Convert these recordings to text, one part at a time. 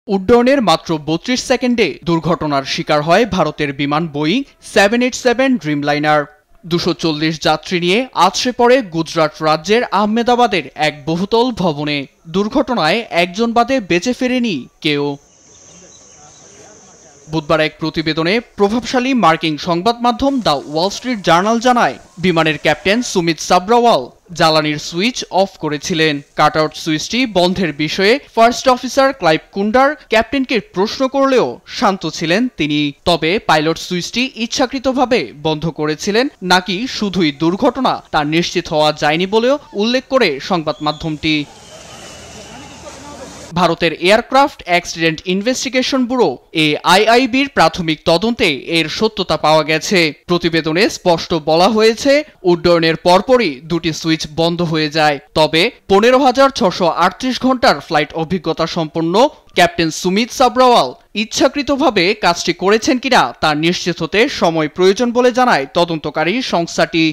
উড্ডয়নের মাত্র ৩২ সেকেন্ডে দুর্ঘটনার শিকার হয় ভারতের বিমান বোয়িং 787 ড্রিমলাইনার। ২৪০ যাত্রী নিয়ে আছড়ে পড়ে গুজরাট রাজ্যের আহমেদাবাদের এক বহুতল ভবনে। দুর্ঘটনায় একজন বাদে বেঁচে ফেরেনি কেউ। বুধবার এক প্রতিবেদনে প্রভাবশালী মার্কিন সংবাদ মাধ্যম দ্য ওয়াল স্ট্রিট জার্নাল জানায়, বিমানের ক্যাপ্টেন সুমিত সাবরাওয়াল জ্বালানির সুইচ অফ করেছিলেন। কাট আউট সুইচটি বন্ধের বিষয়ে ফার্স্ট অফিসার ক্লাইভ কুন্ডার ক্যাপ্টেনকে প্রশ্ন করলেও শান্ত ছিলেন তিনি। তবে পাইলট সুইচটি ইচ্ছাকৃতভাবে বন্ধ করেছিলেন নাকি শুধুই দুর্ঘটনা তা নিশ্চিত হওয়া যায়নি বলেও উল্লেখ করে সংবাদ মাধ্যমটি। ভারতের এয়ারক্রাফট অ্যাক্সিডেন্ট ইনভেস্টিগেশন ব্যুরো AIIBর প্রাথমিক তদন্তে এর সত্যতা পাওয়া গেছে। প্রতিবেদনে স্পষ্ট বলা হয়েছে, উড্ডয়নের পরপরই দুটি সুইচ বন্ধ হয়ে যায়। তবে ১৫,৬৩৮ ঘন্টার ফ্লাইট অভিজ্ঞতা সম্পন্ন ক্যাপ্টেন সুমিত সাবরাওয়াল ইচ্ছাকৃতভাবে কাজটি করেছেন কিনা তা নিশ্চিত হতে সময় প্রয়োজন বলে জানায় তদন্তকারী সংস্থাটি।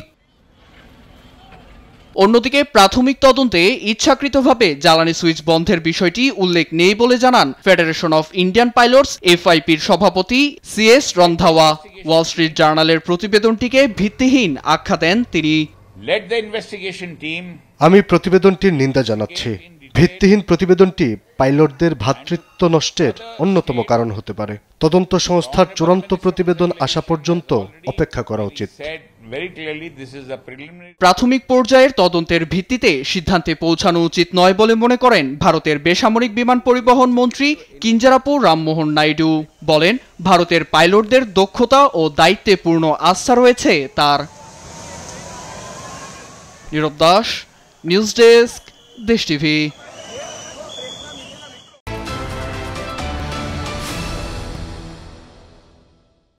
অন্যদিকে প্রাথমিক তদন্তে ইচ্ছাকৃতভাবে জ্বালানি সুইচ বন্ধের বিষয়টি উল্লেখ নেই বলে জানান ফেডারেশন অফ ইন্ডিয়ান পাইলটস FIPর সভাপতি CS রন্ধাওয়া। ওয়াল স্ট্রিট জার্নালের প্রতিবেদনটিকে ভিত্তিহীন আখ্যা দেন তিনি। আমি প্রতিবেদনটির নিন্দা জানাচ্ছি। ভিত্তিহীন প্রতিবেদনটি পাইলটদের ভ্রাতৃত্ব নষ্টের অন্যতম কারণ হতে পারে। তদন্ত সংস্থার চূড়ান্ত প্রতিবেদন আসা পর্যন্ত অপেক্ষা করা উচিত। প্রাথমিক পর্যায়ের তদন্তের ভিত্তিতে সিদ্ধান্তে পৌঁছানো উচিত নয় বলে মনে করেন ভারতের বেসামরিক বিমান পরিবহন মন্ত্রী কিঞ্জারাপু রামমোহন নাইডু। বলেন, ভারতের পাইলটদের দক্ষতা ও দায়িত্বে পূর্ণ আস্থা রয়েছে তার। নীরব দাস, নিউজ ডেস্ক, দেশ টিভি।